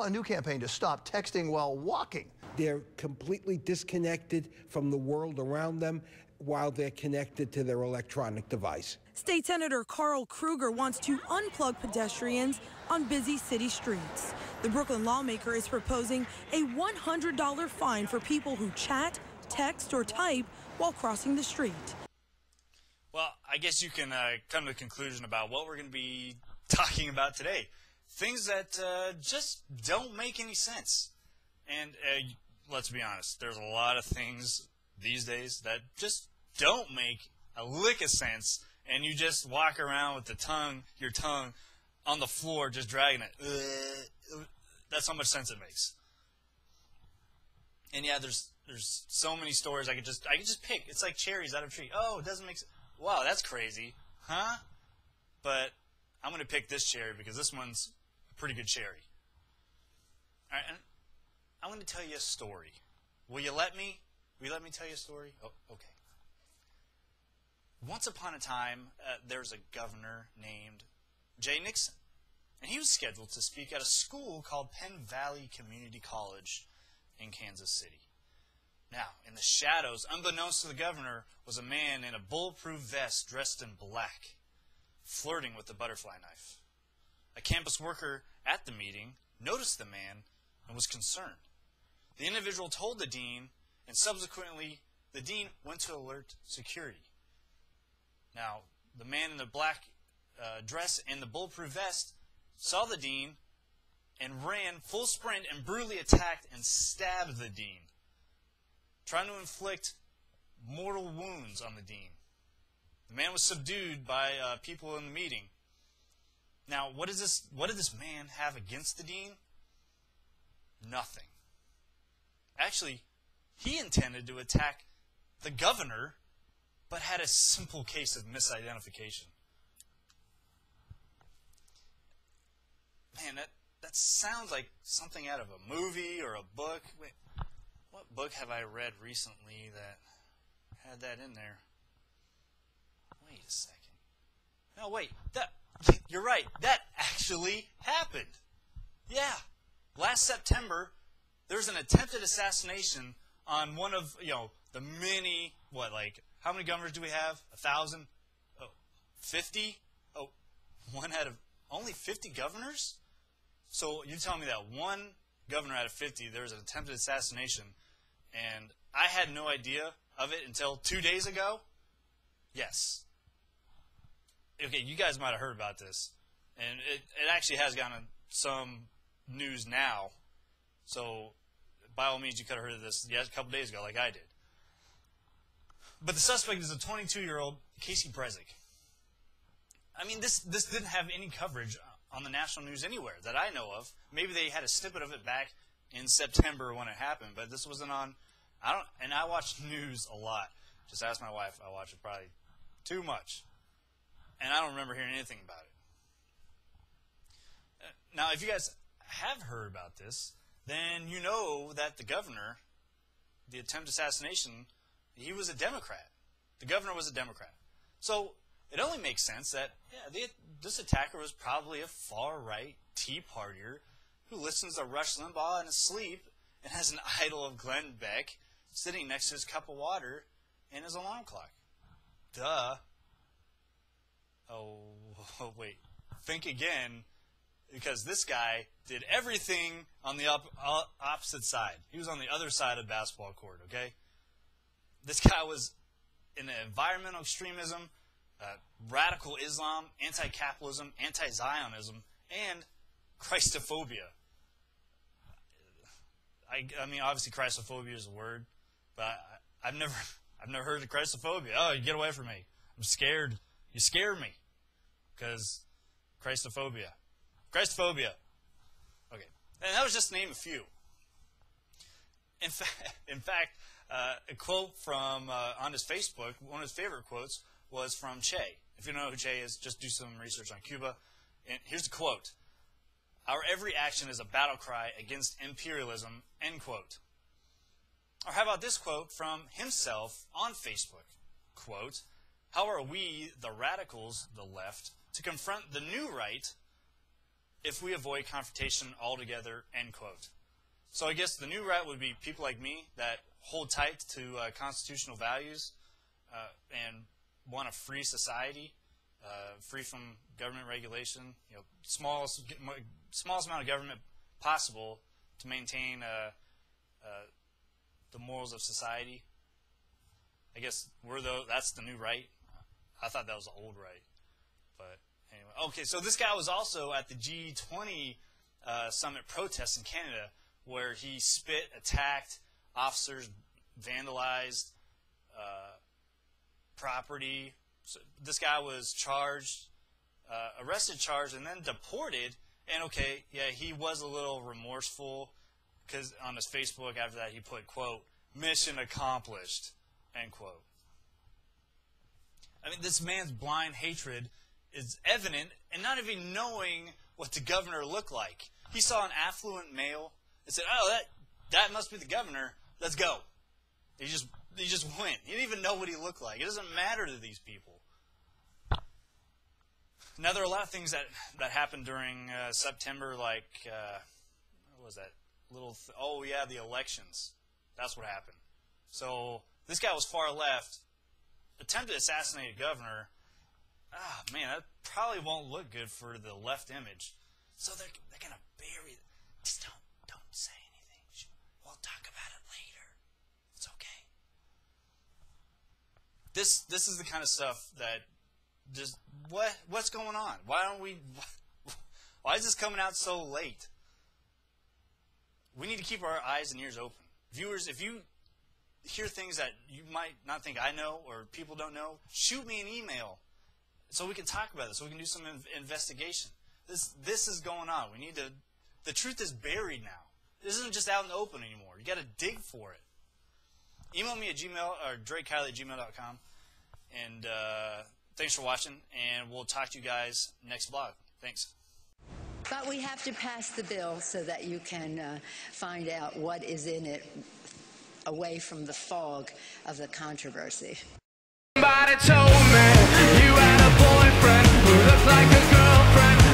a new campaign to stop texting while walking. They're completely disconnected from the world around them while they're connected to their electronic device. State Senator Carl Krueger wants to unplug pedestrians on busy city streets. The Brooklyn lawmaker is proposing a $100 fine for people who chat, text, or type while crossing the street. Well, I guess you can come to a conclusion about what we're going to be talking about today. Things that just don't make any sense. And let's be honest, there's a lot of things these days that just don't make a lick of sense, and you just walk around with your tongue on the floor just dragging it. That's how much sense it makes. And yeah, there's so many stories I could just pick. It's like cherries out of a tree. Oh, it doesn't make sense. Wow, that's crazy, huh? But I'm going to pick this cherry because this one's a pretty good cherry. All right, and I'm going to tell you a story. Will you let me? Will you let me tell you a story? Oh, okay. Once upon a time, there's a governor named Jay Nixon, and he was scheduled to speak at a school called Penn Valley Community College in Kansas City. Now, in the shadows, unbeknownst to the governor, was a man in a bulletproof vest dressed in black, flirting with a butterfly knife. A campus worker at the meeting noticed the man and was concerned. The individual told the dean, and subsequently the dean went to alert security. Now, the man in the black dress and the bulletproof vest saw the dean and ran full sprint and brutally attacked and stabbed the dean, trying to inflict mortal wounds on the dean. The man was subdued by people in the meeting. Now, what did this man have against the dean? Nothing. Actually, he intended to attack the governor, but had a simple case of misidentification. Man, that sounds like something out of a movie or a book. Wait, what book have I read recently that had that in there? Wait a second. No, wait. You're right. That actually happened. Yeah. Last September, there was an attempted assassination on one of, the many, how many governors do we have? 1,000? Oh, 50? Oh, one out of only 50 governors? So you're telling me that one governor out of 50, there was an attempted assassination, and I had no idea of it until 2 days ago? Yes. Okay, you guys might have heard about this, and it actually has gotten some news now. So by all means, you could have heard of this a couple days ago like I did. But the suspect is a 22-year-old Casey Brezick. I mean, this didn't have any coverage on the national news anywhere that I know of. Maybe they had a snippet of it back in September when it happened, but this wasn't on. And I watch news a lot. Just ask my wife. I watch it probably too much. And I don't remember hearing anything about it. Now, if you guys have heard about this, then you know that the governor, the attempted assassination, he was a Democrat. The governor was a Democrat. So it only makes sense that this attacker was probably a far-right Tea Partier who listens to Rush Limbaugh in his sleep and has an idol of Glenn Beck sitting next to his cup of water and his alarm clock. Duh. Oh, wait. Think again, because this guy did everything on the opposite side. He was on the other side of the basketball court, okay? This guy was in environmental extremism, radical Islam, anti-capitalism, anti-Zionism, and Christophobia. I mean, obviously, Christophobia is a word, but I've never heard of Christophobia. Oh, you get away from me! I'm scared. You scared me, because Christophobia. Christophobia. Okay, and that was just to name a few. In fact, a quote from on his Facebook, one of his favorite quotes was from Che. If you don't know who Che is, just do some research on Cuba. And here's the quote: "Our every action is a battle cry against imperialism," end quote. Or how about this quote from himself on Facebook? Quote, "How are we, the radicals, the left, to confront the new right if we avoid confrontation altogether, end quote. So I guess the new right would be people like me that hold tight to constitutional values and want a free society, free from government regulation, smallest amount of government possible to maintain the morals of society. I guess that's the new right. I thought that was the old right. But anyway, okay, so this guy was also at the G20 summit protest in Canada, where he spit, attacked officers, vandalized property. So this guy was charged, arrested, charged, and then deported. And okay, yeah, he was a little remorseful, because on his Facebook after that he put, quote, "Mission accomplished," end quote. I mean, this man's blind hatred is evident, and not even knowing what the governor looked like. He saw an affluent male and said, "Oh, that must be the governor. Let's go." He just went. He didn't even know what he looked like. It doesn't matter to these people. Now, there are a lot of things that happened during September, like, what was that? Oh, yeah, the elections. That's what happened. So this guy was far left, attempted to assassinate a governor. Ah, man, that probably won't look good for the left image. So they're going to bury it. Just don't say anything. We'll talk about it later. It's okay. This is the kind of stuff that just, what's going on? Why is this coming out so late? We need to keep our eyes and ears open. Viewers, if you hear things that you might not think I know or people don't know, shoot me an email so we can talk about this, so we can do some investigation. This is going on. We need to. The truth is buried now. This isn't just out in the open anymore. You got to dig for it. Email me at drakekiley@gmail.com. And thanks for watching, and we'll talk to you guys next vlog. Thanks. But we have to pass the bill so that you can find out what is in it away from the fog of the controversy. Somebody told me you had a boyfriend who looked like a girlfriend.